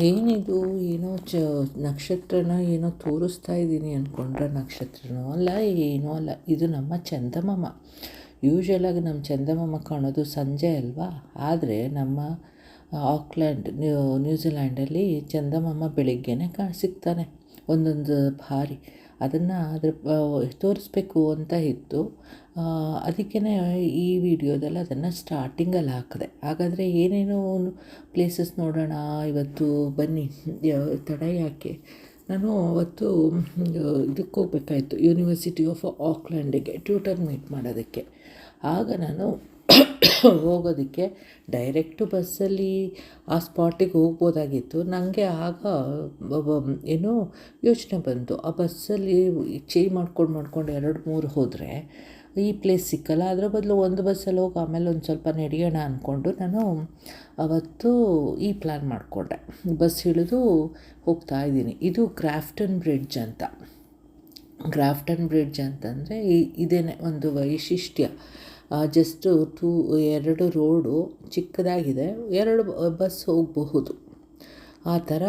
ಏನಿದು ಏನೋ ನಕ್ಷತ್ರನ ಏನೋ ತೋರಿಸ್ತಾ ಇದ್ದೀನಿ ಅಂದ್ಕೊಂಡ್ರೆ ನಕ್ಷತ್ರನೋ ಅಲ್ಲ, ಏನೂ ಅಲ್ಲ. ಇದು ನಮ್ಮ ಚಂದಮಾಮ. ಯೂಶ್ವಲಾಗಿ ನಮ್ಮ ಚಂದಮಾಮ ಕಾಣೋದು ಸಂಜೆ ಅಲ್ವಾ. ಆದರೆ ನಮ್ಮ ಆಕ್ಲ್ಯಾಂಡ್ ನ್ಯೂಜಿಲ್ಯಾಂಡಲ್ಲಿ ಚಂದಮಾಮ ಬೆಳಿಗ್ಗೆನೇ ಸಿಗ್ತಾನೆ ಒಂದೊಂದು ಬಾರಿ. ಅದನ್ನು ತೋರಿಸ್ಬೇಕು ಅಂತ ಇತ್ತು. ಅದಕ್ಕೇ ಈ ವಿಡಿಯೋದಲ್ಲಿ ಅದನ್ನು ಸ್ಟಾರ್ಟಿಂಗಲ್ಲಿ ಹಾಕಿದೆ. ಹಾಗಾದರೆ ಏನೇನೋ ಪ್ಲೇಸಸ್ ನೋಡೋಣ ಇವತ್ತು ಬನ್ನಿ. ತಡ ಯಾಕೆ, ನಾನು ಅವತ್ತು ಇದಕ್ಕೆ ಹೋಗ್ಬೇಕಾಯ್ತು, ಯೂನಿವರ್ಸಿಟಿ ಆಫ್ ಆಕ್ಲ್ಯಾಂಡಿಗೆ ಟ್ಯೂಟರ್ ಮೀಟ್ ಮಾಡೋದಕ್ಕೆ. ಆಗ ನಾನು ಹೋಗೋದಕ್ಕೆ ಡೈರೆಕ್ಟು ಬಸ್ಸಲ್ಲಿ ಆ ಸ್ಪಾಟಿಗೆ ಹೋಗ್ಬೋದಾಗಿತ್ತು. ನನಗೆ ಆಗ ಏನೋ ಯೋಚನೆ ಬಂತು, ಆ ಬಸ್ಸಲ್ಲಿ ಚೇಂಜ್ ಮಾಡ್ಕೊಂಡು 2-3 ಹೋದರೆ ಈ ಪ್ಲೇಸ್ ಸಿಕ್ಕಲ್ಲ. ಅದರ ಬದಲು ಒಂದು ಬಸ್ಸಲ್ಲಿ ಹೋಗಿ ಆಮೇಲೆ ಒಂದು ಸ್ವಲ್ಪ ನಡೆಯೋಣ ಅಂದ್ಕೊಂಡು ನಾನು ಅವತ್ತು ಈ ಪ್ಲ್ಯಾನ್ ಮಾಡಿಕೊಂಡೆ. ಬಸ್ ಇಳಿದು ಹೋಗ್ತಾ ಇದ್ದೀನಿ. ಇದು ಗ್ರಾಫ್ಟನ್ ಬ್ರಿಡ್ಜ್ ಅಂತ. ಗ್ರಾಫ್ಟನ್ ಬ್ರಿಡ್ಜ್ ಅಂತಂದರೆ ಇದೇನೆ ಒಂದು ವೈಶಿಷ್ಟ್ಯ. ಜಸ್ಟು 2 ರೋಡು ಚಿಕ್ಕದಾಗಿದೆ, 2 ಬಸ್ ಹೋಗಬಹುದು ಆ ಥರ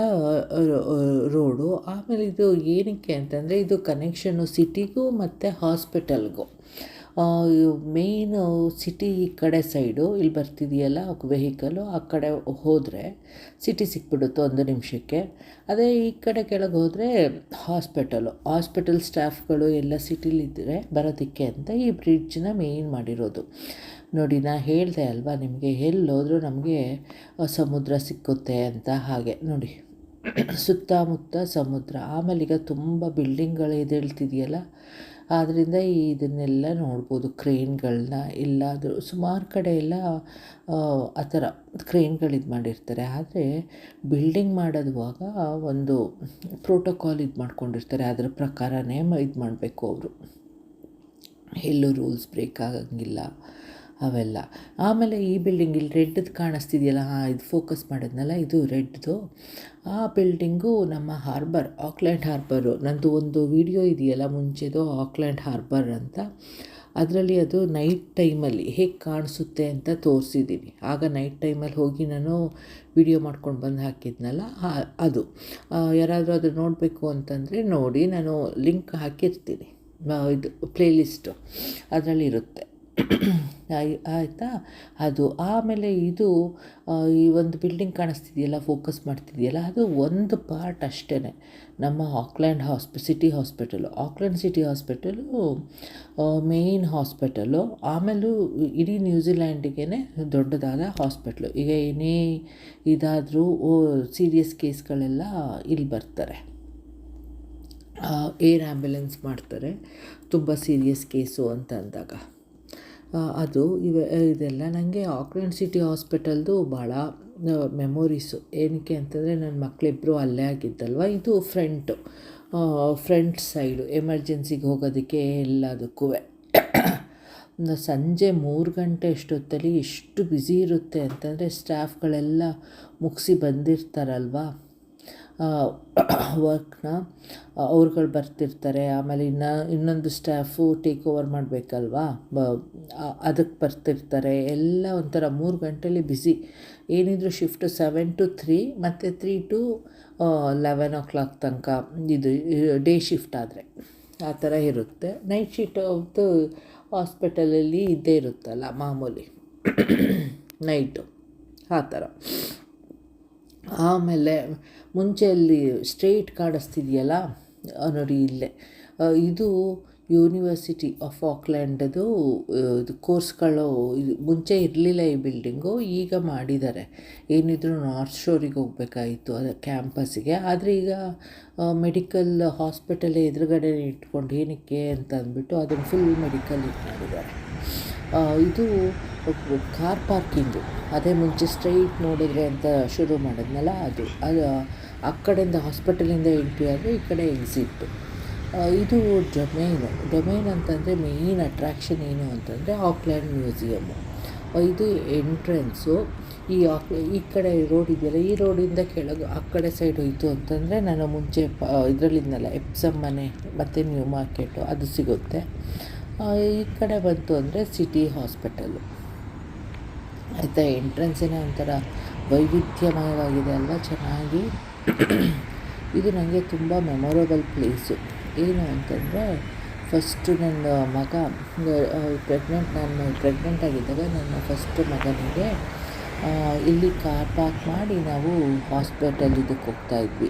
ರೋಡು. ಆಮೇಲೆ ಇದು ಏನಕ್ಕೆ ಅಂತಂದರೆ ಇದು ಕನೆಕ್ಷನ್ನು ಸಿಟಿಗೂ ಮತ್ತು ಹಾಸ್ಪಿಟಲ್ಗೂ. ಮೇಯ್ನು ಸಿಟಿ ಈ ಕಡೆ ಸೈಡು ಇಲ್ಲಿ ಬರ್ತಿದೆಯಲ್ಲ ವೆಹಿಕಲು, ಆ ಕಡೆ ಹೋದರೆ ಸಿಟಿ ಸಿಕ್ಬಿಡುತ್ತೆ 1 ನಿಮಿಷಕ್ಕೆ. ಅದೇ ಈ ಕಡೆ ಕೆಳಗೆ ಹೋದರೆ ಹಾಸ್ಪಿಟಲ್ ಸ್ಟಾಫ್ಗಳು ಎಲ್ಲ ಸಿಟಿಲಿದ್ದರೆ ಬರೋದಕ್ಕೆ ಅಂತ ಈ ಬ್ರಿಡ್ಜನ್ನ ಮೇಯ್ನ್ ಮಾಡಿರೋದು. ನೋಡಿ, ನಾನು ಹೇಳಿದೆ ಅಲ್ವಾ ನಿಮಗೆ, ಎಲ್ಲೋದ್ರೂ ನಮಗೆ ಸಮುದ್ರ ಸಿಕ್ಕುತ್ತೆ ಅಂತ. ಹಾಗೆ ನೋಡಿ, ಸುತ್ತಮುತ್ತ ಸಮುದ್ರ. ಆಮೇಲೆ ಈಗ ತುಂಬ ಬಿಲ್ಡಿಂಗ್ಗಳು ಎದ್ದೇಳ್ತಿದೆಯಲ್ಲ, ಆದ್ದರಿಂದ ಇದನ್ನೆಲ್ಲ ನೋಡ್ಬೋದು. ಕ್ರೇನ್ಗಳನ್ನ ಎಲ್ಲಾದರೂ ಸುಮಾರು ಕಡೆ ಎಲ್ಲ ಆ ಥರ ಕ್ರೇನ್ಗಳು ಇದು ಮಾಡಿರ್ತಾರೆ. ಆದರೆ ಬಿಲ್ಡಿಂಗ್ ಮಾಡೋದುವಾಗ ಒಂದು ಪ್ರೋಟೋಕಾಲ್ ಇದು ಮಾಡ್ಕೊಂಡಿರ್ತಾರೆ, ಅದರ ಪ್ರಕಾರನೇ ಇದು ಮಾಡಬೇಕು ಅವರು. ಎಲ್ಲೂ ರೂಲ್ಸ್ ಬ್ರೇಕ್ ಆಗಂಗಿಲ್ಲ ಅವೆಲ್ಲ. ಆಮೇಲೆ ಈ ಬಿಲ್ಡಿಂಗ್ ಇಲ್ಲಿ ರೆಡ್ದು ಕಾಣಿಸ್ತಿದೆಯಲ್ಲ, ಇದು ಫೋಕಸ್ ಮಾಡಿದ್ನಲ್ಲ, ಇದು ರೆಡ್ದು. ಆ ಬಿಲ್ಡಿಂಗು ನಮ್ಮ ಹಾರ್ಬರ್, ಆಕ್ಲ್ಯಾಂಡ್ ಹಾರ್ಬರು. ನಂದು ಒಂದು ವಿಡಿಯೋ ಇದೆಯಲ್ಲ ಮುಂಚೆದು, ಆಕ್ಲ್ಯಾಂಡ್ ಹಾರ್ಬರ್ ಅಂತ. ಅದರಲ್ಲಿ ಅದು ನೈಟ್ ಟೈಮಲ್ಲಿ ಹೇಗೆ ಕಾಣಿಸುತ್ತೆ ಅಂತ ತೋರಿಸಿದ್ದೀನಿ. ಆಗ ನೈಟ್ ಟೈಮಲ್ಲಿ ಹೋಗಿ ನಾನು ವಿಡಿಯೋ ಮಾಡ್ಕೊಂಡು ಬಂದು ಹಾಕಿದ್ನಲ್ಲ, ಅದು ಯಾರಾದರೂ ಅದು ನೋಡಬೇಕು ಅಂತಂದರೆ ನೋಡಿ, ನಾನು ಲಿಂಕ್ ಹಾಕಿರ್ತೀನಿ, ಇದು ಪ್ಲೇಲಿಸ್ಟು ಅದರಲ್ಲಿರುತ್ತೆ. ಆಯಿತಾ. ಅದು ಆಮೇಲೆ ಇದು ಈ ಒಂದು ಬಿಲ್ಡಿಂಗ್ ಕಾಣಿಸ್ತಿದೆಯಲ್ಲ, ಫೋಕಸ್ ಮಾಡ್ತಿದೆಯಲ್ಲ, ಅದು ಒಂದು ಪಾರ್ಟ್ ಅಷ್ಟೇ ನಮ್ಮ Auckland city hospital. Auckland city hospital main hospital. ಆಮೇಲೂ ಇಡೀ ನ್ಯೂಜಿಲ್ಯಾಂಡಿಗೆ ದೊಡ್ಡದಾದ ಹಾಸ್ಪಿಟ್ಲು. ಈಗ ಏನೇ ಇದಾದರೂ ಸೀರಿಯಸ್ ಕೇಸ್ಗಳೆಲ್ಲ ಇಲ್ಲಿ ಬರ್ತಾರೆ, ಏರ್ ಆ್ಯಂಬುಲೆನ್ಸ್ ಮಾಡ್ತಾರೆ, ತುಂಬ ಸೀರಿಯಸ್ ಕೇಸು ಅಂತ ಅಂದಾಗ. ಅದು ಇದೆಲ್ಲ ನನಗೆ ಆಕ್ಲ್ಯಾಂಡ್ ಸಿಟಿ ಹಾಸ್ಪಿಟಲ್ದು ಭಾಳ ಮೆಮೊರೀಸು. ಏನಕ್ಕೆ ಅಂತಂದರೆ ನನ್ನ ಮಕ್ಕಳಿಬ್ಬರು ಅಲ್ಲೇ ಆಗಿದ್ದಲ್ವ. ಇದು ಫ್ರಂಟ್ ಸೈಡು ಎಮರ್ಜೆನ್ಸಿಗೆ ಹೋಗೋದಕ್ಕೆ ಎಲ್ಲದಕ್ಕೂ. ಸಂಜೆ 3 ಗಂಟೆ ಅಷ್ಟೊತ್ತಲ್ಲಿ ಎಷ್ಟು ಬ್ಯುಸಿ ಇರುತ್ತೆ ಅಂತಂದರೆ, ಸ್ಟಾಫ್ಗಳೆಲ್ಲ ಮುಗಿಸಿ ಬಂದಿರ್ತಾರಲ್ವ ವರ್ಕ್ನ, ಅವ್ರುಗಳು ಬರ್ತಿರ್ತಾರೆ. ಆಮೇಲೆ ಇನ್ನೊಂದು ಸ್ಟಾಫು ಟೇಕ್ ಓವರ್ ಮಾಡಬೇಕಲ್ವಾ, ಅದಕ್ಕೆ ಬರ್ತಿರ್ತಾರೆ ಎಲ್ಲ. ಒಂಥರ 3 ಗಂಟೆಲಿ ಬ್ಯುಸಿ. ಏನಿದ್ರು ಶಿಫ್ಟು 7 to 3 ಮತ್ತು 3 to 11 o'clock ತನಕ. ಇದು ಡೇ ಶಿಫ್ಟ್ ಆದರೆ ಆ ಥರ ಇರುತ್ತೆ. ನೈಟ್ ಶಿಫ್ಟ್ ಅವತ್ತು ಹಾಸ್ಪಿಟಲಲ್ಲಿ ಇದ್ದೇ ಇರುತ್ತಲ್ಲ ಮಾಮೂಲಿ ನೈಟು, ಆ ಥರ. ಆಮೇಲೆ ಮುಂಚೆಯಲ್ಲಿ ಸ್ಟ್ರೇಟ್ ಕಾಣಿಸ್ತಿದೆಯಲ್ಲ ನೋಡಿ ಇಲ್ಲೇ, ಇದು ಯೂನಿವರ್ಸಿಟಿ ಆಫ್ ಆಕ್ಲ್ಯಾಂಡದು ಇದು ಕೋರ್ಸ್ಗಳು. ಮುಂಚೆ ಇರಲಿಲ್ಲ ಈ ಬಿಲ್ಡಿಂಗು, ಈಗ ಮಾಡಿದ್ದಾರೆ. ಏನಿದ್ರು ನಾರ್ತ್ ಶೋರಿಗೆ ಹೋಗಬೇಕಾಯಿತು ಅದು ಕ್ಯಾಂಪಸ್ಸಿಗೆ. ಆದರೆ ಈಗ ಮೆಡಿಕಲ್ ಹಾಸ್ಪಿಟಲ್ ಎದುರುಗಡೆ ಇಟ್ಕೊಂಡು ಏನಕ್ಕೆ ಅಂತ ಅಂದ್ಬಿಟ್ಟು ಅದನ್ನು ಫುಲ್ ಮೆಡಿಕಲ್ ಇದು ಮಾಡಿದ್ದಾರೆ. ಇದು ಕಾರ್ ಪಾರ್ಕಿಂಗು. ಅದೇ ಮುಂಚೆ ಸ್ಟ್ರೈಟ್ ನೋಡಿದ್ರೆ ಅಂತ ಶುರು ಮಾಡಿದ್ನಲ್ಲ, ಅದು ಆ ಕಡೆಯಿಂದ ಹಾಸ್ಪಿಟಲಿಂದ ಎಂಟ್ರಿ ಆದರೆ ಈ ಕಡೆ ಎಕ್ಸಿಟ್ಟು. ಇದು ಡೊಮೇನ್ ಅಂತಂದರೆ ಮೇಯ್ನ್ ಅಟ್ರ್ಯಾಕ್ಷನ್ ಏನು ಅಂತಂದರೆ ಆಕ್ಲ್ಯಾಂಡ್ ಮ್ಯೂಸಿಯಮ್ಮು. ಇದು ಎಂಟ್ರೆನ್ಸು. ಈ ಕಡೆ ರೋಡ್ ಇದೆಯಲ್ಲ, ಈ ರೋಡಿಂದ ಕೆಳಗೆ ಆ ಕಡೆ ಸೈಡ್ ಹೋಯಿತು ಅಂತಂದರೆ ನಾನು ಮುಂಚೆ ಇದರಲ್ಲಿದ್ನಲ್ಲ ಎಪ್ಸಮ್ ಮನೆ ಮತ್ತು ನ್ಯೂ ಮಾರ್ಕೆಟು, ಅದು ಸಿಗುತ್ತೆ. ಈ ಕಡೆ ಬಂತು ಅಂದರೆ ಸಿಟಿ ಹಾಸ್ಪಿಟಲು. ಆಯಿತಾ. ಎಂಟ್ರೆನ್ಸೇ ಒಂಥರ ವೈವಿಧ್ಯಮಯವಾಗಿದೆ ಅಲ್ವಾ ಚೆನ್ನಾಗಿ. ಇದು ನನಗೆ ತುಂಬ ಮೆಮೊರೇಬಲ್ ಪ್ಲೇಸು. ಏನು ಅಂತಂದರೆ ಫಸ್ಟು ನನ್ನ ಮಗ ನಾನು ಪ್ರೆಗ್ನೆಂಟ್ ಆಗಿದ್ದಾಗ ನನ್ನ ಫಸ್ಟ್ ಮಗನಿಗೆ ಇಲ್ಲಿ ಕಾರ್ ಪಾರ್ಕ್ ಮಾಡಿ ನಾವು ಹಾಸ್ಪಿಟಲ್ ಇದಕ್ಕೆ ಹೋಗ್ತಾಯಿದ್ವಿ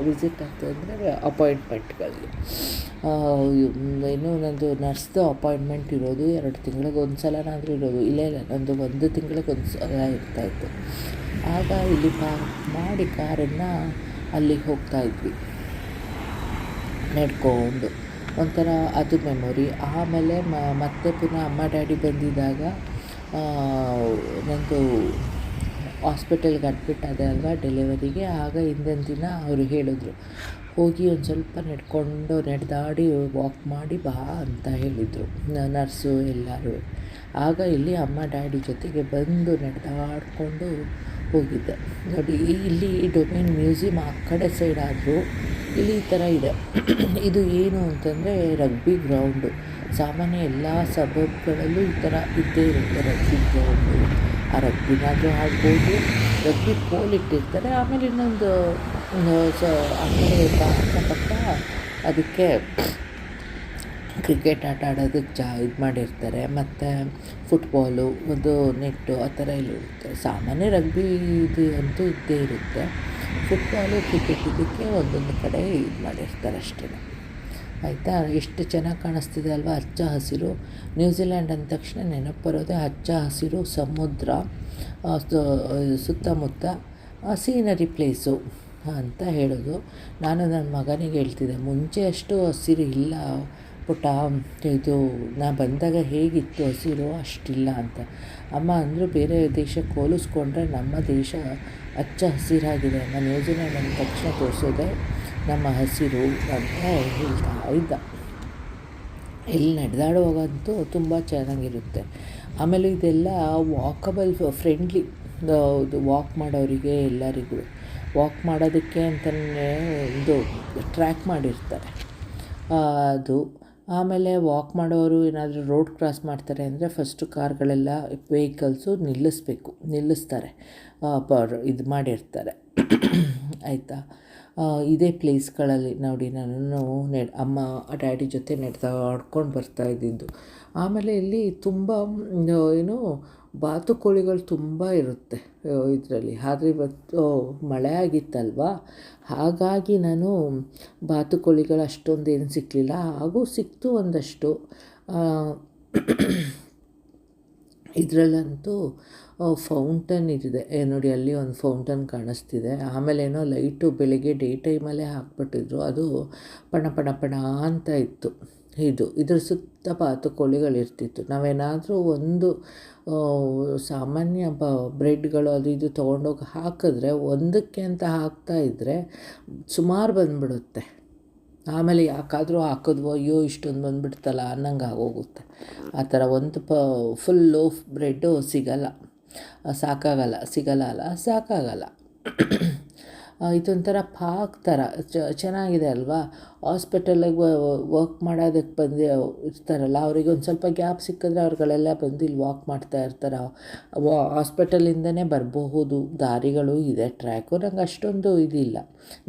ವಿಸಿಟ್ ಆಗ್ತಾಯಿದ್ರೆ ಅಪಾಯಿಂಟ್ಮೆಂಟ್ಗಳಿಗೆ. ಇನ್ನೂ ನಂದು ನರ್ಸ್ದು ಅಪಾಯಿಂಟ್ಮೆಂಟ್ ಇರೋದು 2 ತಿಂಗಳಿಗೆ ಒಂದು ಸಲನಾದರೂ ಇರೋದು. ಇಲ್ಲ ನಂದು 1 ತಿಂಗಳಿಗೆ ಒಂದು ಸಲ ಇರ್ತಾಯಿತ್ತು. ಆಗ ಇಲ್ಲಿ ಪಾರ್ಕ್ ಮಾಡಿ ಕಾರನ್ನು ಅಲ್ಲಿಗೆ ಹೋಗ್ತಾಯಿದ್ವಿ ನಡ್ಕೊಂಡು. ಒಂಥರ ಅದು ಮೆಮೊರಿ. ಆಮೇಲೆ ಮತ್ತೆ ಪುನಃ ಅಮ್ಮ ಡ್ಯಾಡಿ ಬಂದಿದ್ದಾಗ ನಂದು ಹಾಸ್ಪಿಟಲ್ಗೆ ಅಡ್ಮಿಟ್ ಆದೆ ಅಲ್ವಾ ಡೆಲಿವರಿಗೆ. ಆಗ ಹಿಂದಿನ ದಿನ ಅವರು ಹೇಳಿದ್ರು, ಹೋಗಿ ಒಂದು ಸ್ವಲ್ಪ ನಡೆದಾಡಿ ವಾಕ್ ಮಾಡಿ ಬಾ ಅಂತ ಹೇಳಿದರು ನರ್ಸು ಎಲ್ಲರೂ. ಆಗ ಇಲ್ಲಿ ಅಮ್ಮ ಡ್ಯಾಡಿ ಜೊತೆಗೆ ಬಂದು ನಡೆದಾಡಿಕೊಂಡು ಹೋಗಿದ್ದೆ. ನೋಡಿ, ಇಲ್ಲಿ ಡೊಮೇನ್ ಮ್ಯೂಸಿಯಂ ಆ ಕಡೆ ಸೈಡ್ ಆದರೂ ಇಲ್ಲಿ ಈ ಥರ ಇದೆ. ಇದು ಏನು ಅಂತಂದರೆ ರಗ್ಬಿ ಗ್ರೌಂಡು. ಸಾಮಾನ್ಯ ಎಲ್ಲ ಸಬಬ್ಗಳಲ್ಲೂ ಈ ಥರ ಇದ್ದೇ ಇರುತ್ತೆ ರಗ್ಬಿ ಗ್ರೌಂಡು. ಆ ರಗ್ಬಿನಾದರೂ ಆಡ್ಬೋದು, ರಗ್ಬಿ ಪೋಲ್ ಇಟ್ಟಿರ್ತಾರೆ. ಆಮೇಲೆ ಇನ್ನೊಂದು ಆ ಕಡೆ ಅಕ್ಕಪಕ್ಕ ಅದಕ್ಕೆ ಕ್ರಿಕೆಟ್ ಆಟ ಆಡೋದಕ್ಕೆ ಇದು ಮಾಡಿರ್ತಾರೆ. ಮತ್ತು ಫುಟ್ಬಾಲು, ಒಂದು ನೆಟ್ಟು ಆ ಥರ ಎಲ್ಲ ಇರುತ್ತೆ. ಸಾಮಾನ್ಯ ರಗ್ಬಿ ಇದು ಅಂತೂ ಇದ್ದೇ ಇರುತ್ತೆ. ಫುಟ್ಬಾಲು, ಕ್ರಿಕೆಟ್ ಇದಕ್ಕೆ ಒಂದೊಂದು ಕಡೆ ಇದು ಮಾಡಿರ್ತಾರೆ ಅಷ್ಟೇ. ಆಯಿತಾ? ಎಷ್ಟು ಚೆನ್ನಾಗಿ ಕಾಣಿಸ್ತಿದೆ ಅಲ್ವಾ, ಹಚ್ಚ ಹಸಿರು. ನ್ಯೂಜಿಲ್ಯಾಂಡ್ ಅಂದ ತಕ್ಷಣ ನೆನಪು ಬರೋದೇ ಹಚ್ಚ ಹಸಿರು, ಸಮುದ್ರ, ಸುತ್ತಮುತ್ತ ಸೀನರಿ ಪ್ಲೇಸು ಅಂತ ಹೇಳೋದು. ನಾನು ನನ್ನ ಮಗನಿಗೆ ಹೇಳ್ತಿದ್ದೆ, ಮುಂಚೆ ಅಷ್ಟು ಹಸಿರು ಇಲ್ಲ ಪುಟ್ಟ, ಇದು ನಾ ಬಂದಾಗ ಹೇಗಿತ್ತು ಹಸಿರು ಅಷ್ಟಿಲ್ಲ ಅಂತ. ಅಮ್ಮ ಅಂದರು, ಬೇರೆ ದೇಶಕ್ಕೆ ಹೋಲಿಸ್ಕೊಂಡ್ರೆ ನಮ್ಮ ದೇಶ ಹಚ್ಚ ಹಸಿರಾಗಿದೆ ಅಮ್ಮ, ನ್ಯೂಜಿಲ್ಯಾಂಡ್ ಅಂದ ತಕ್ಷಣ ತೋರಿಸೋದೆ ನಮ್ಮ ಹಸಿರು ಅಂತ ಹೇಳ್ತಾ ಇದ್ದ. ಇಲ್ಲಿ ನಡೆದಾಡುವಾಗಂತೂ ತುಂಬ ಚೆನ್ನಾಗಿರುತ್ತೆ. ಆಮೇಲೆ ಇದೆಲ್ಲ ವಾಕಬಲ್ ಫ್ರೆಂಡ್ಲಿ, ಇದು ವಾಕ್ ಮಾಡೋರಿಗೆ ಎಲ್ಲರಿಗೂ ವಾಕ್ ಮಾಡೋದಕ್ಕೆ ಅಂತಲೇ ಇದು ಟ್ರ್ಯಾಕ್ ಮಾಡಿರ್ತಾರೆ ಅದು. ಆಮೇಲೆ ವಾಕ್ ಮಾಡೋರು ಏನಾದರೂ ರೋಡ್ ಕ್ರಾಸ್ ಮಾಡ್ತಾರೆ ಅಂದರೆ ಫಸ್ಟು ಕಾರ್ಗಳೆಲ್ಲ ವೆಹಿಕಲ್ಸು ನಿಲ್ಲಿಸ್ತಾರೆ, ಇದು ಮಾಡಿರ್ತಾರೆ. ಆಯಿತಾ? ಇದೇ ಪ್ಲೇಸ್ಗಳಲ್ಲಿ ನೋಡಿ ನಾನು ಅಮ್ಮ ಡ್ಯಾಡಿ ಜೊತೆ ನಡೆದಾಡ್ಕೊಂಡು ಬರ್ತಾಯಿದ್ದಿದ್ದು. ಆಮೇಲೆ ಇಲ್ಲಿ ತುಂಬ ಏನು ಬಾತುಕೋಳಿಗಳು ತುಂಬ ಇರುತ್ತೆ ಇದರಲ್ಲಿ. ಆದರೆ ಇವತ್ತು ಮಳೆ ಆಗಿತ್ತಲ್ವ, ಹಾಗಾಗಿ ನಾನು ಬಾತುಕೋಳಿಗಳು ಅಷ್ಟೊಂದೇನು ಸಿಕ್ಕಲಿಲ್ಲ. ಹಾಗೂ ಸಿಕ್ತು ಒಂದಷ್ಟು. ಇದರಲ್ಲಂತೂ ಫೌಂಟನ್ ಇದೆ ನೋಡಿ, ಅಲ್ಲಿ ಒಂದು ಫೌಂಟನ್ ಕಾಣಿಸ್ತಿದೆ. ಆಮೇಲೆ ಏನೋ ಲೈಟು ಬೆಳಗ್ಗೆ ಡೇ ಟೈಮಲ್ಲೇ ಹಾಕ್ಬಿಟ್ಟಿದ್ರು, ಅದು ಪಣ ಪಣ ಪಣ ಅಂತ ಇತ್ತು. ಇದ್ರ ಸುತ್ತ ಬಾತುಕೋಳಿಗಳಿರ್ತಿತ್ತು. ನಾವೇನಾದರೂ ಒಂದು ಸಾಮಾನ್ಯ ಬ್ರೆಡ್ಗಳು ಅದು ಇದು ತೊಗೊಂಡೋಗಿ ಹಾಕಿದ್ರೆ, ಒಂದಕ್ಕೆ ಅಂತ ಹಾಕ್ತಾಯಿದ್ರೆ ಸುಮಾರು ಬಂದುಬಿಡುತ್ತೆ. ಆಮೇಲೆ ಯಾಕಾದರೂ ಹಾಕಿದ್ವೋ, ಅಯ್ಯೋ ಇಷ್ಟೊಂದು ಬಂದುಬಿಡ್ತಲ್ಲ ಅನ್ನಂಗೆ ಆಗೋಗುತ್ತೆ. ಆ ಥರ ಒಂದು ಫುಲ್ ಲೋಫ್ ಬ್ರೆಡ್ಡು ಸಾಕಾಗಲ್ಲ. ಇದೊಂಥರ ಪಾರ್ಕ್ ಥರ ಚೆನ್ನಾಗಿದೆ ಅಲ್ವಾ. ಹಾಸ್ಪಿಟಲಿಗೆ ವರ್ಕ್ ಮಾಡೋದಕ್ಕೆ ಇರ್ತಾರಲ್ಲ, ಅವ್ರಿಗೆ ಒಂದು ಸ್ವಲ್ಪ ಗ್ಯಾಪ್ ಸಿಕ್ಕಿದ್ರೆ ಅವ್ರುಗಳೆಲ್ಲ ಬಂದು ಇಲ್ಲಿ ವಾಕ್ ಮಾಡ್ತಾ ಇರ್ತಾರೆ. ಹಾಸ್ಪಿಟಲಿಂದನೇ ಬರಬಹುದು, ದಾರಿಗಳು ಇದೆ, ಟ್ರ್ಯಾಕು. ನಂಗೆ ಅಷ್ಟೊಂದು ಇದಿಲ್ಲ,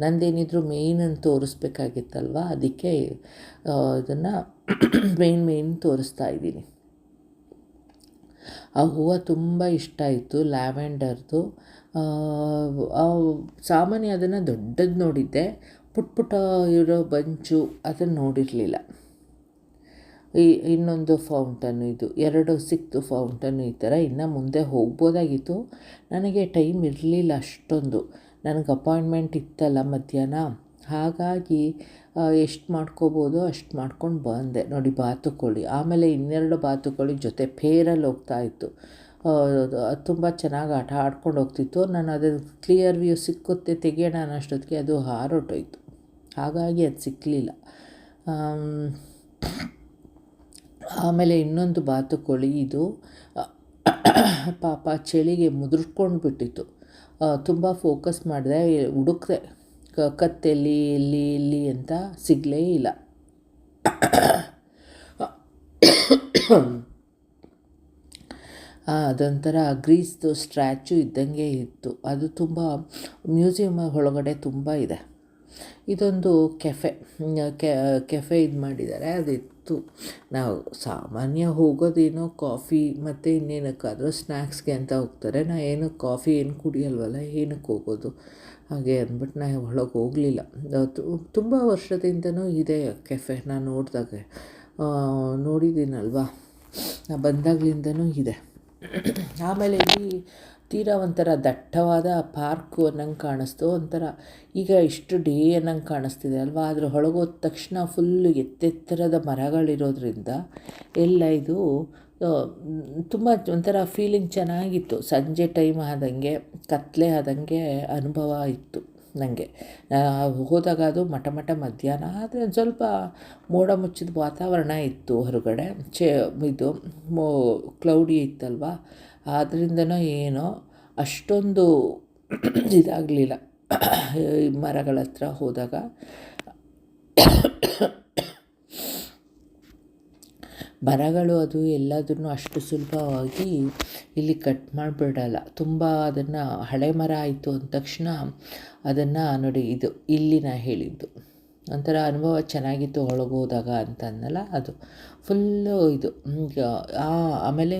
ನಂದೇನಿದ್ರು ಮೇಯ್ನನ್ನು ತೋರಿಸ್ಬೇಕಾಗಿತ್ತಲ್ವ, ಅದಕ್ಕೆ ಇದನ್ನು ಮೇಯ್ನ್ ತೋರಿಸ್ತಾ ಇದ್ದೀನಿ. ಆ ಹೂವು ತುಂಬ ಇಷ್ಟ ಆಯಿತು, ಲ್ಯಾವೆಂಡರ್ದು. ಸಾಮಾನ್ಯ ಅದನ್ನು ದೊಡ್ಡದು ನೋಡಿದ್ದೆ, ಪುಟ್ಟ ಇರೋ ಬಂಚು ಅದನ್ನು ನೋಡಿರಲಿಲ್ಲ. ಇನ್ನೊಂದು ಫೌಂಟನ್ನು, ಇದು 2 ಸಿಕ್ತು ಫೌಂಟನ್ನು ಈ ಥರ. ಇನ್ನು ಮುಂದೆ ಹೋಗ್ಬೋದಾಗಿತ್ತು, ನನಗೆ ಟೈಮ್ ಇರಲಿಲ್ಲ ಅಷ್ಟೊಂದು. ನನಗೆ ಅಪಾಯಿಂಟ್ಮೆಂಟ್ ಇತ್ತಲ್ಲ ಮಧ್ಯಾಹ್ನ, ಹಾಗಾಗಿ ಎಷ್ಟು ಮಾಡ್ಕೋಬೋದೋ ಅಷ್ಟು ಮಾಡ್ಕೊಂಡು ಬಂದೆ. ನೋಡಿ ಬಾತುಕೋಳಿ, ಆಮೇಲೆ 2 ಬಾತುಕೋಳಿ ಜೊತೆ ಪೇರಲ್ಲಿ ಹೋಗ್ತಾಯಿತ್ತು. ತುಂಬ ಚೆನ್ನಾಗಿ ಆಟ ಆಡ್ಕೊಂಡು ಹೋಗ್ತಿತ್ತು. ನಾನು ಅದನ್ನು ಕ್ಲಿಯರ್ ವ್ಯೂ ಸಿಕ್ಕುತ್ತೆ ತೆಗಿಯೋಣ ಅನ್ನೋಷ್ಟೊತ್ತಿಗೆ ಅದು ಹಾರೊಟ್ಟೋಯ್ತು, ಹಾಗಾಗಿ ಅದು ಸಿಕ್ಕಲಿಲ್ಲ. ಆಮೇಲೆ ಇನ್ನೊಂದು ಬಾತುಕೋಳಿ, ಇದು ಪಾಪ ಚಳಿಗೆ ಮುದುರ್ಕೊಂಡು ಬಿಟ್ಟಿತ್ತು. ತುಂಬ ಫೋಕಸ್ ಮಾಡಿದೆ, ಹುಡುಕ್ದೆ ಕತ್ತೆಲ್ಲಿ ಇಲ್ಲಿ ಅಂತ, ಸಿಗಲೇ ಇಲ್ಲ. ಅದೊಂಥರ ಗ್ರೀಸ್ದು ಸ್ಟ್ಯಾಚ್ಯೂ ಇದ್ದಂಗೆ ಇತ್ತು. ಅದು ತುಂಬ ಮ್ಯೂಸಿಯಮ್ ಒಳಗಡೆ ತುಂಬ ಇದೆ. ಇದೊಂದು ಕೆಫೆ ಇದು ಮಾಡಿದ್ದಾರೆ, ಅದಿತ್ತು. ನಾವು ಸಾಮಾನ್ಯ ಹೋಗೋದೇನೋ ಕಾಫಿ ಮತ್ತು ಇನ್ನೇನಕ್ಕಾದರೂ ಸ್ನ್ಯಾಕ್ಸ್ಗೆ ಅಂತ ಹೋಗ್ತಾರೆ. ಏನು ಕಾಫಿ ಏನು ಕುಡಿಯಲ್ವಲ್ಲ, ಏನಕ್ಕೆ ಹೋಗೋದು ಹಾಗೆ ಅಂದ್ಬಿಟ್ಟು ನಾ ಒಳಗೆ ಹೋಗಲಿಲ್ಲ. ತುಂಬ ವರ್ಷದಿಂದನೂ ಇದೆ ಕೆಫೆ. ನಾನು ನೋಡಿದಾಗೆ ನೋಡಿದ್ದೀನಲ್ವ, ನಾ ಬಂದಾಗಲಿಂದನೂ ಇದೆ. ಆಮೇಲೆ ಇಲ್ಲಿ ತೀರಾ ಒಂಥರ ದಟ್ಟವಾದ ಪಾರ್ಕು ಅನ್ನಂಗೆ ಕಾಣಿಸ್ತು. ಒಂಥರ ಈಗ ಇಷ್ಟು ಡೇ ಅನ್ನಂಗೆ ಕಾಣಿಸ್ತಿದೆ ಅಲ್ವಾ. ಅದ್ರ ಹೊಳಗೋದ ತಕ್ಷಣ ಫುಲ್ಲು ಎತ್ತೆತ್ತರದ ಮರಗಳಿರೋದ್ರಿಂದ ಎಲ್ಲ ಇದು ತುಂಬ ಒಂಥರ ಫೀಲಿಂಗ್ ಚೆನ್ನಾಗಿತ್ತು. ಸಂಜೆ ಟೈಮ್ ಆದಂಗೆ, ಕತ್ತಲೆ ಆದಂಗೆ ಅನುಭವ ಇತ್ತು ನನಗೆ. ಹೋದಾಗ ಅದು ಮಠ ಮಧ್ಯಾಹ್ನ ಆದರೆ ಒಂದು ಸ್ವಲ್ಪ ಮೋಡ ಮುಚ್ಚಿದ ವಾತಾವರಣ ಇತ್ತು ಹೊರಗಡೆ. ಇದು ಕ್ಲೌಡಿ ಇತ್ತಲ್ವ, ಆದ್ದರಿಂದನೋ ಏನೋ ಅಷ್ಟೊಂದು ಇದಾಗಲಿಲ್ಲ ಮರಗಳ ಹತ್ರ ಹೋದಾಗ. ಮರಗಳು ಅದು ಎಲ್ಲದನ್ನು ಅಷ್ಟು ಸುಲಭವಾಗಿ ಇಲ್ಲಿ ಕಟ್ ಮಾಡಿಬಿಡಲ್ಲ. ತುಂಬ ಅದನ್ನು ಹಳೆ ಮರ ಆಯಿತು ಅಂದ ತಕ್ಷಣ ಅದನ್ನು ನೋಡಿ, ಇದು ಇಲ್ಲಿ ನಾ ಹೇಳಿದ್ದು ಒಂಥರ ಅನುಭವ ಚೆನ್ನಾಗಿತ್ತು ಒಳಗೋದಾಗ ಅಂತ ಅನ್ನಲ್ಲ, ಅದು ಫುಲ್ಲು ಇದು. ಆಮೇಲೆ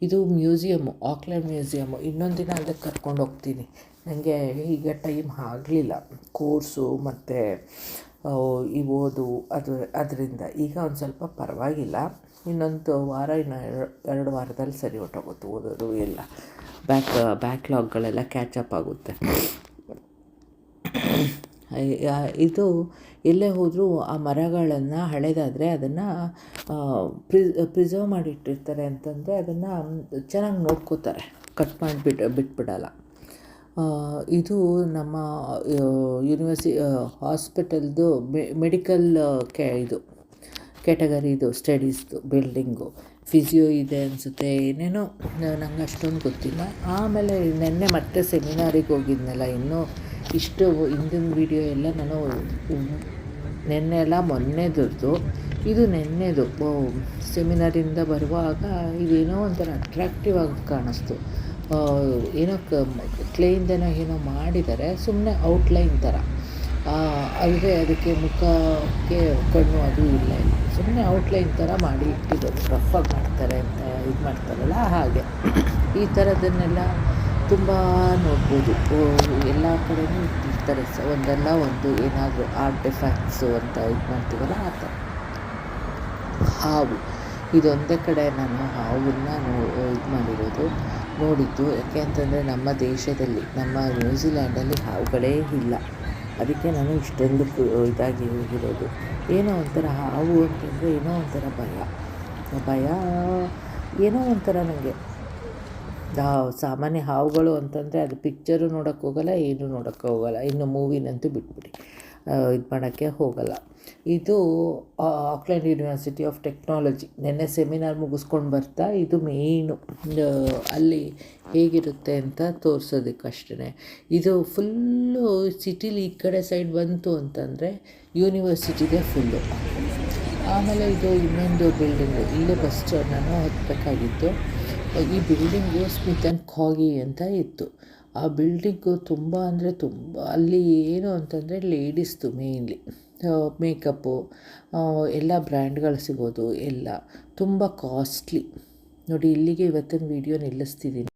ಇದು ಮ್ಯೂಸಿಯಮ್ಮು, ಆಕ್ಲೆಂಡ್ ಮ್ಯೂಸಿಯಮ್ಮು. ಇನ್ನೊಂದು ದಿನ ಅದಕ್ಕೆ ಕರ್ಕೊಂಡು ಹೋಗ್ತೀನಿ. ನನಗೆ ಈಗ ಟೈಮ್ ಆಗಲಿಲ್ಲ, ಕೋರ್ಸು ಮತ್ತು ಈ ಓದು ಅದರಿಂದ ಈಗ ಒಂದು ಸ್ವಲ್ಪ ಪರವಾಗಿಲ್ಲ. ಇನ್ನೊಂದು ವಾರ, ಇನ್ನು 2 ವಾರದಲ್ಲಿ ಸರಿ ಹೊರ್ಟೋಗುತ್ತೆ ಓದೋದು ಎಲ್ಲ. ಬ್ಯಾಕ್ಲಾಗ್ಗಳೆಲ್ಲ ಕ್ಯಾಚಪ್ ಆಗುತ್ತೆ. ಇದು ಎಲ್ಲೇ ಹೋದರೂ ಆ ಮರಗಳನ್ನು ಹಳೆದಾದರೆ ಅದನ್ನು ಪ್ರಿಸರ್ವ್ ಮಾಡಿಟ್ಟಿರ್ತಾರೆ ಅಂತಂದರೆ ಅದನ್ನು ಚೆನ್ನಾಗಿ ನೋಡ್ಕೋತಾರೆ, ಕಟ್ ಬಿಟ್ಬಿಡಲ್ಲ. ಇದು ನಮ್ಮ ಹಾಸ್ಪಿಟಲ್ದು ಮೆಡಿಕಲ್ ಇದು ಕ್ಯಾಟಗರಿದು ಸ್ಟಡೀಸ್ದು ಬಿಲ್ಡಿಂಗು. ಫಿಸಿಯೋ ಇದೆ ಅನಿಸುತ್ತೆ, ಏನೇನೋ ನಂಗೆ ಅಷ್ಟೊಂದು ಗೊತ್ತಿಲ್ಲ. ಆಮೇಲೆ ನೆನ್ನೆ ಮತ್ತೆ ಸೆಮಿನಾರಿಗೆ ಹೋಗಿದ್ನಲ್ಲ, ಇನ್ನೂ ಇಷ್ಟು ಹಿಂದಿನ ವೀಡಿಯೋ ಎಲ್ಲ ನಾನು ನೆನ್ನೆ ಎಲ್ಲ ಮೊನ್ನೆದು, ಇದು ನೆನ್ನೆದು. ಸೆಮಿನಾರಿಂದ ಬರುವಾಗ ಇದೇನೋ ಒಂಥರ ಅಟ್ರಾಕ್ಟಿವ್ ಆಗಿ ಕಾಣಿಸ್ತು. ಏನೋ ಕ್ಲೇಯಿಂದನೋ ಏನೋ ಮಾಡಿದ್ದಾರೆ, ಸುಮ್ಮನೆ ಔಟ್ಲೈನ್ ಥರ. ಆದರೆ ಅದಕ್ಕೆ ಮುಖಕ್ಕೆ ಕಣ್ಣು ಅದು ಇಲ್ಲ, ಸುಮ್ಮನೆ ಔಟ್ಲೈನ್ ಥರ ಮಾಡಿ ಇಟ್ಟಿರೋದು. ರಫಾಗಿ ಮಾಡ್ತಾರೆ ಅಂತ ಇದು ಮಾಡ್ತಾರಲ್ಲ ಹಾಗೆ. ಈ ಥರದನ್ನೆಲ್ಲ ತುಂಬ ನೋಡ್ಬೋದು. ಎಲ್ಲ ಕಡೆಯೂ ಇಟ್ಟಿರ್ತಾರೆ. ಒಂದಲ್ಲ ಒಂದು ಏನಾದರೂ ಆರ್ಟಿಫ್ಯಾಕ್ಟ್ಸು ಅಂತ ಇದು ಮಾಡ್ತೀವಲ್ಲ ಆ ಥರ. ಹಾವು, ಇದೊಂದೇ ಕಡೆ ನಾನು ಹಾವನ್ನು ಇದು ಮಾಡಿರೋದು ನೋಡಿದ್ದು. ಯಾಕೆ ಅಂತಂದರೆ ನಮ್ಮ ದೇಶದಲ್ಲಿ, ನಮ್ಮ ನ್ಯೂಜಿಲ್ಯಾಂಡಲ್ಲಿ ಹಾವುಗಳೇ ಇಲ್ಲ. ಅದಕ್ಕೆ ನಾನು ಇಷ್ಟೊಂದು ಇದಾಗಿ ಹೋಗಿರೋದು. ಏನೋ ಒಂಥರ ಹಾವು ಅಂತಂದರೆ ಏನೋ ಒಂಥರ ಭಯ ಏನೋ ಒಂಥರ ನನಗೆ. ಸಾಮಾನ್ಯ ಹಾವುಗಳು ಅಂತಂದರೆ ಅದು ಪಿಕ್ಚರು ನೋಡೋಕ್ಕೆ ಹೋಗಲ್ಲ, ಏನೂ ನೋಡೋಕ್ಕೆ ಹೋಗಲ್ಲ. ಇನ್ನು ಮೂವಿನಂತೂ ಬಿಟ್ಬಿಡಿ, ಇದು ಮಾಡೋಕ್ಕೆ ಹೋಗಲ್ಲ. ಇದು ಆಕ್ಲೆಂಡ್ ಯೂನಿವರ್ಸಿಟಿ ಆಫ್ ಟೆಕ್ನಾಲಜಿ. ನೆನ್ನೆ ಸೆಮಿನಾರ್ ಮುಗಿಸ್ಕೊಂಡು ಬರ್ತಾ ಇದು ಮೇಯ್ನು ಅಲ್ಲಿ ಹೇಗಿರುತ್ತೆ ಅಂತ ತೋರಿಸೋದಕ್ಕಷ್ಟೇ. ಇದು ಫುಲ್ಲು ಸಿಟಿಲಿ ಈ ಕಡೆ ಸೈಡ್ ಬಂತು ಅಂತಂದರೆ ಯೂನಿವರ್ಸಿಟಿದೆ ಫುಲ್ಲು. ಆಮೇಲೆ ಇದು ಇನ್ನೊಂದು ಬಿಲ್ಡಿಂಗು, ಇಲ್ಲೇ ಬಸ್ ಸ್ಟ್ಯಾಂಡ್ ನಾನು ಹತ್ತಬೇಕಾಗಿತ್ತು. ಈ ಬಿಲ್ಡಿಂಗು ಸ್ಮಿತ್ ಆ್ಯಂಡ್ ಕಾಗಿ ಅಂತ ಇತ್ತು. ಆ ಬಿಲ್ಡಿಂಗು ತುಂಬ ಅಂದರೆ ತುಂಬ, ಅಲ್ಲಿ ಏನು ಅಂತಂದರೆ ಲೇಡೀಸ್ದು ಮೇಯ್ನ್ಲಿ ಮೇಕಪ್ಪು ಎಲ್ಲ ಬ್ರ್ಯಾಂಡ್ಗಳು ಸಿಗೋದು ಎಲ್ಲ ತುಂಬ ಕಾಸ್ಟ್ಲಿ. ನೋಡಿ, ಇಲ್ಲಿಗೆ ಇವತ್ತಿನ ವೀಡಿಯೋ ನಿಲ್ಲಿಸ್ತಿದ್ದೀನಿ.